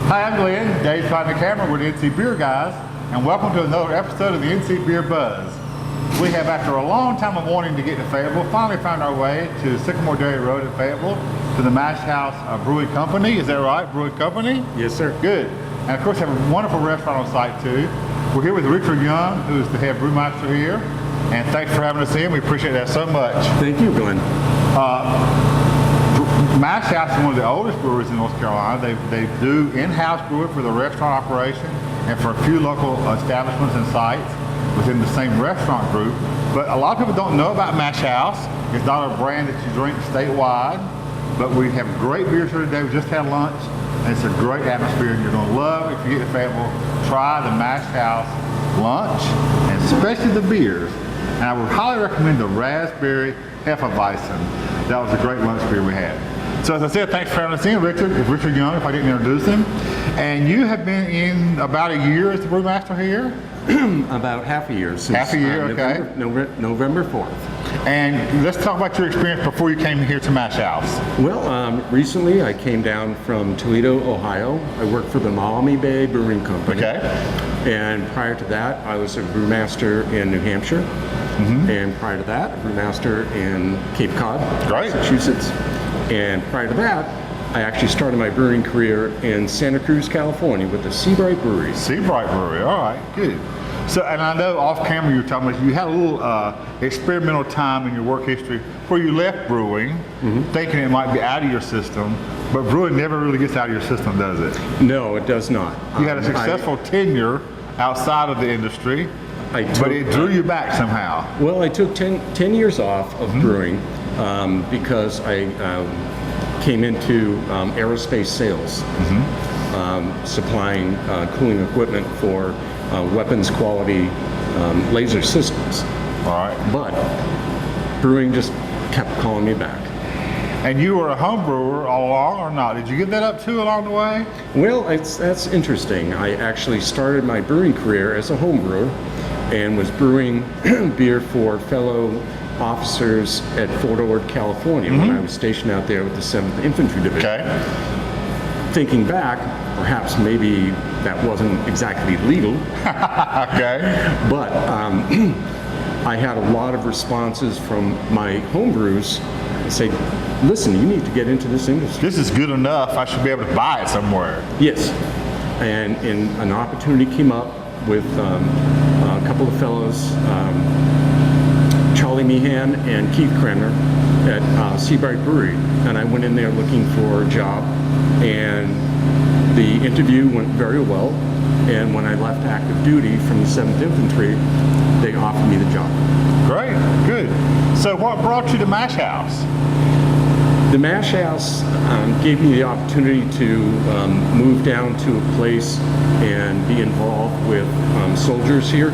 Hi, I'm Glenn, Dave's behind the camera with the NC Beer guys, and welcome to another episode of the NC Beer Buzz. We have, after a long time of wanting to get to Fayetteville, finally found our way to Sycamore Dairy Road in Fayetteville to the Mash House Brewing Company. Is that right? Brewing Company? Yes, sir. Good. And of course, have a wonderful restaurant on site too. We're here with Richard Young, who is the head brewmaster here, and thanks for having us in. We appreciate that so much. Thank you, Glenn. Mash House is one of the oldest breweries in North Carolina. They do in-house brewing for the restaurant operation and for a few local establishments and sites within the same restaurant group. But a lot of people don't know about Mash House. It's not a brand that you drink statewide, but we have great beers here today. We just had lunch, and it's a great atmosphere, and you're going to love it. If you get to Fayetteville, try the Mash House lunch, and especially the beers. And I would highly recommend the Raspberry Hefeweizen. That was a great lunch beer we had. So as I said, thanks for having us in, Richard. It's Richard Young, if I didn't introduce him. And you have been in about a year as the brewmaster here? About half a year. Since, half a year, okay. November 4th. And let's talk about your experience before you came here to Mash House. Well, recently I came down from Toledo, Ohio. I worked for the Maumee Bay Brewing Company. Okay. And prior to that, I was a brewmaster in New Hampshire. And prior to that, a brewmaster in Cape Cod, Massachusetts. And prior to that, I actually started my brewing career in Santa Cruz, California with the Seabright Brewery. Seabright Brewery, all right, good. So, and I know off camera you were talking about you had a little experimental time in your work history where you left brewing, thinking it might be out of your system, but brewing never really gets out of your system, does it? No, it does not. You had a successful tenure outside of the industry, but it drew you back somehow. Well, I took 10 years off of brewing because I came into aerospace sales, supplying cooling equipment for weapons quality laser systems. All right. But brewing just kept calling me back. And you were a home brewer all along, or not? Did you give that up too along the way? Well, that's interesting. I actually started my brewing career as a home brewer and was brewing beer for fellow officers at Fort Ord, California, when I was stationed out there with the 7th Infantry Division. Okay. Thinking back, perhaps maybe that wasn't exactly legal. Okay. But I had a lot of responses from my home brews that say, listen, you need to get into this industry. This is good enough, I should be able to buy it somewhere. Yes. And an opportunity came up with a couple of fellows, Charlie Meehan and Keith Cranmer at Seabright Brewery, and I went in there looking for a job, and the interview went very well, and when I left active duty from the 7th Infantry, they offered me the job. Great, good. So what brought you to Mash House? The Mash House gave me the opportunity to move down to a place and be involved with soldiers here.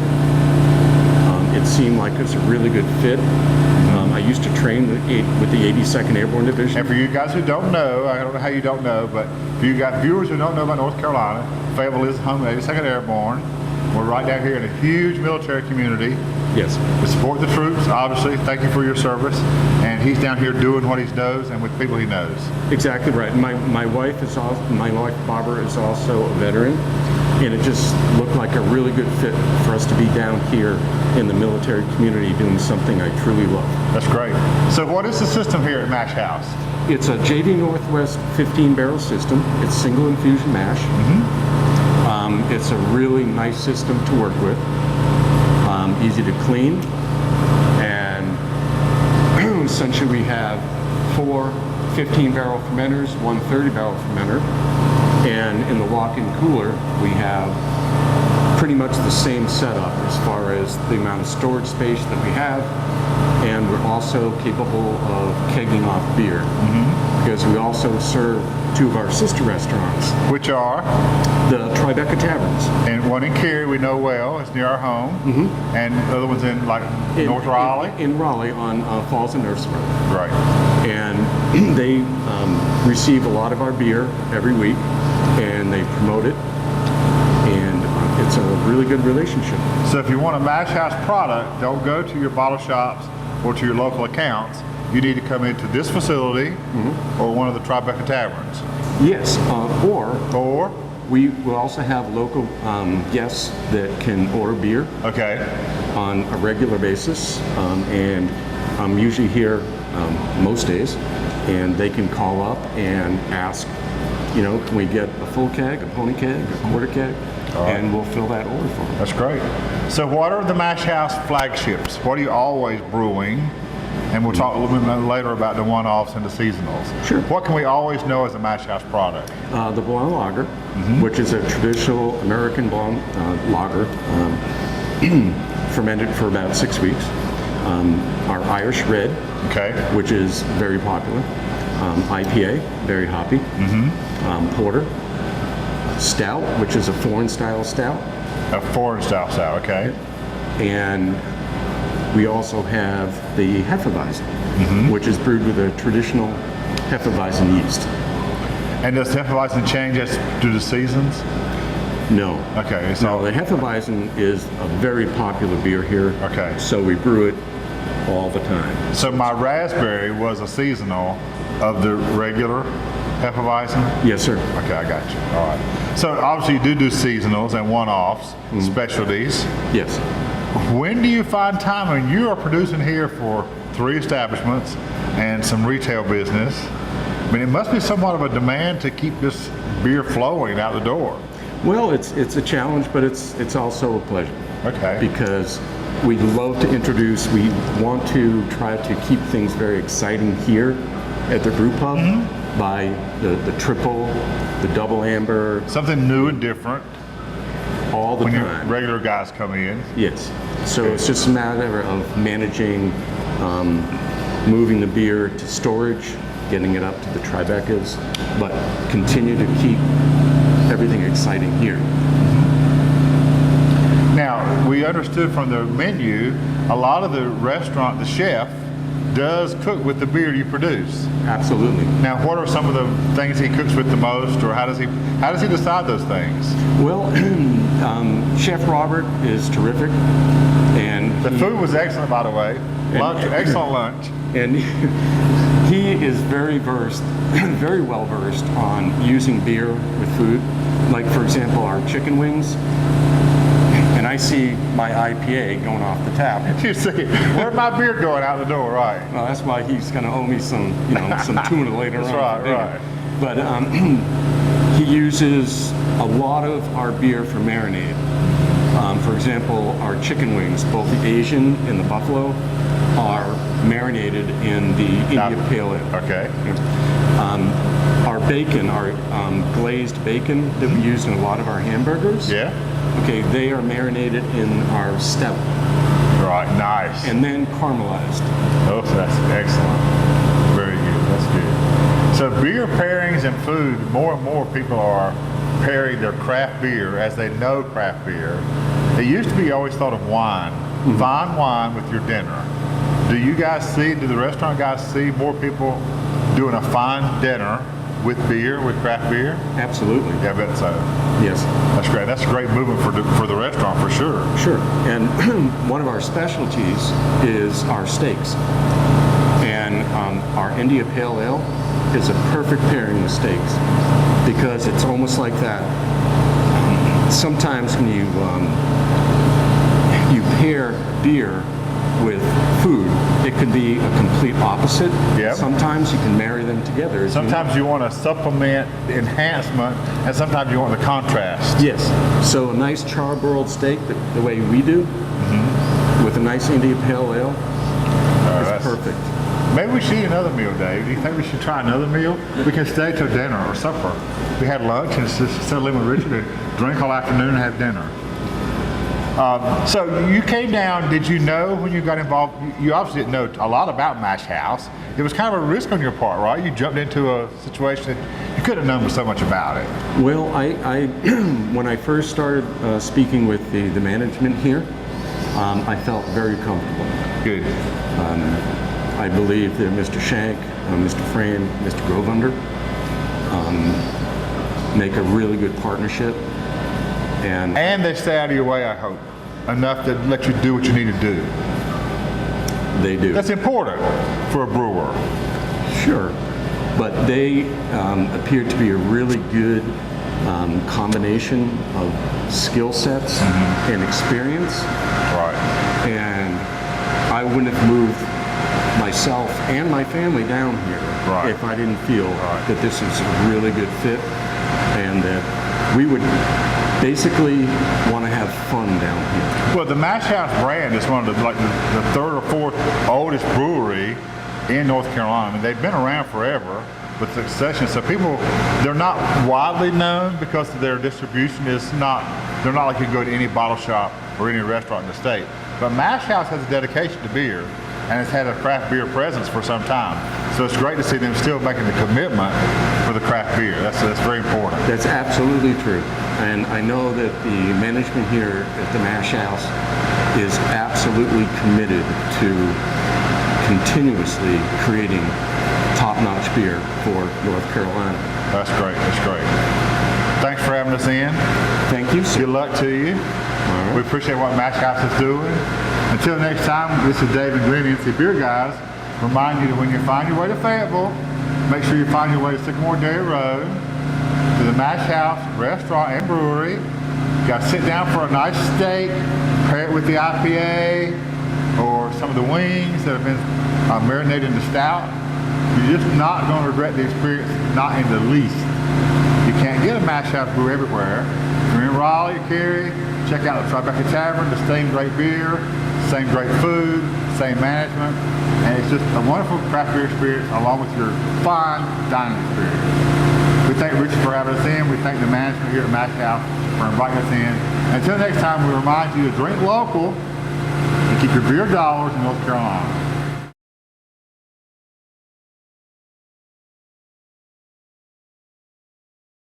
It seemed like it's a really good fit. I used to train with the 82nd Airborne Division. And for you guys who don't know, I don't know how you don't know, but for you guys, viewers who don't know about North Carolina, Fayetteville is home of the 82nd Airborne. We're right down here in a huge military community. Yes. We support the troops, obviously. Thank you for your service. And he's down here doing what he knows and with people he knows. Exactly right. My wife Barbara is also a veteran, and it just looked like a really good fit for us to be down here in the military community doing something I truly love. That's great. So what is the system here at Mash House? It's a JD Northwest 15-barrel system. It's single infusion mash. It's a really nice system to work with. Easy to clean, and essentially we have 4 15-barrel fermenters, 1 30-barrel fermenter, and in the walk-in cooler we have pretty much the same setup as far as the amount of storage space that we have, and we're also capable of kegging off beer because we also serve 2 of our sister restaurants, which are the Tribeca Taverns. And one in Cary we know well, it's near our home, and the other one's in North Raleigh? In Raleigh on Falls and Nurse Road. Right. And they receive a lot of our beer every week, and they promote it, and it's a really good relationship. So if you want a Mash House product, don't go to your bottle shops or to your local accounts. You need to come into this facility or one of the Tribeca Taverns. Yes, or We will also have local guests that can order beer Okay. on a regular basis, and I'm usually here most days, and they can call up and ask, can we get a full keg, a pony keg, a quarter keg, and we'll fill that order for them. That's great. So what are the Mash House flagships? What are you always brewing? And we'll talk a little bit later about the one-offs and the seasonals. Sure. What can we always know as a Mash House product? The blonde lager, which is a traditional American blonde lager, fermented for about 6 weeks. Our Irish Red, Okay. which is very popular. IPA, very hoppy. Porter. Stout, which is a foreign style stout. A foreign style stout, okay. And we also have the Hefeweizen, which is brewed with a traditional Hefeweizen yeast. And does Hefeweizen change as to the seasons? No. Okay. No, the Hefeweizen is a very popular beer here. Okay. So we brew it all the time. So my raspberry was a seasonal of the regular Hefeweizen? Yes, sir. Okay, I got you. All right. So obviously you do seasonals and one-offs, specialties. Yes. When do you find time? I mean, you are producing here for 3 establishments and some retail business. I mean, it must be somewhat of a demand to keep this beer flowing out the door. Well, it's a challenge, but it's also a pleasure. Okay. Because we love to introduce, we want to try to keep things very exciting here at the brew pub by the triple, the double amber, Something new and different all the when your time. regular guys come in. Yes. So it's just a matter of managing, moving the beer to storage, getting it up to the Tribecas, but continue to keep everything exciting here. Now, we understood from the menu, a lot of the restaurant, the chef, does cook with the beer you produce. Absolutely. Now, what are some of the things he cooks with the most, or how does he decide those things? Well, Chef Robert is terrific, and The food was excellent, by the way. Lunch, excellent lunch. and he is very versed, very well versed on using beer with food. Like, for example, our chicken wings. And I see my IPA going off the tap. You see, where's my beer going out the door, right? Well, that's why he's going to owe me some, some tuna later on. That's for dinner. right. But he uses a lot of our beer for marinade. For example, our chicken wings, both the Asian and the buffalo, are marinated in the India Pale Ale. Okay. Our bacon, our glazed bacon that we use in a lot of our hamburgers. Yeah. Okay, they are marinated in our stout Right. Nice. and then caramelized. Oh, that's excellent. Very good. That's good. So beer pairings and food, more and more people are pairing their craft beer as they know craft beer. It used to be always thought of wine, fine wine with your dinner. Do you guys see, do the restaurant guys see more people doing a fine dinner with beer, with craft beer? Absolutely. Yeah, I bet so. Yes. That's great. That's a great movement for the restaurant for sure. Sure. And one of our specialties is our steaks. And our India Pale Ale is a perfect pairing with steaks because it's almost like that. Sometimes when you pair beer with food, it could be a complete opposite. Yep. Sometimes you can marry them together. Sometimes you want to supplement the enhancement, and sometimes you want the contrast. Yes. So a nice charbroiled steak, the way we do, with a nice India Pale Ale, is That's perfect. Maybe we should eat another meal, Dave. Do you think we should try another meal? We can stay till dinner or supper. We had lunch and just settle in with Richard and drink all afternoon and have dinner. So you came down, did you know when you got involved, you obviously didn't know a lot about Mash House. It was kind of a risk on your part, right? You jumped into a situation, you couldn't have known so much about it. Well, I when I first started speaking with the management here, I felt very comfortable. Good. I believe that Mr. Shank, Mr. Frame, Mr. Groveunder make a really good partnership. And they stay out of your way, I hope, enough to let you do what you need to do. They do. That's important for a brewer. Sure. But they appear to be a really good combination of skill sets and experience. Right. And I wouldn't have moved myself and my family down here Right. if I didn't feel that this is a really good fit and that we would basically want to have fun down here. Well, the Mash House brand is one of the third or fourth oldest brewery in North Carolina. I mean, they've been around forever with succession. So people, they're not widely known because their distribution is not, they're not like you go to any bottle shop or any restaurant in the state. But Mash House has a dedication to beer and has had a craft beer presence for some time. So it's great to see them still making the commitment for the craft beer. That's very important. That's absolutely true. And I know that the management here at the Mash House is absolutely committed to continuously creating top-notch beer for North Carolina. That's great. That's great. Thanks for having us in. Thank you, sir. Good luck to you. All right. We appreciate what Mash House is doing. Until next time, this is Dave and Glenn, NC Beer Guys. Remind you that when you find your way to Fayetteville, make sure you find your way to Sycamore Dairy Road, to the Mash House Restaurant and Brewery. You got to sit down for a nice steak, pair it with the IPA, or some of the wings that have been marinated in the stout. You're just not going to regret the experience, not in the least. You can't get a Mash House brew everywhere. If you're in Raleigh or Cary, check out the Tribeca Tavern, the same great beer, same great food, same management, and it's just a wonderful craft beer experience along with your fine dining experience. We thank Richard for having us in. We thank the management here at Mash House for inviting us in. Until next time, we remind you to drink local and keep your beer dollars in North Carolina.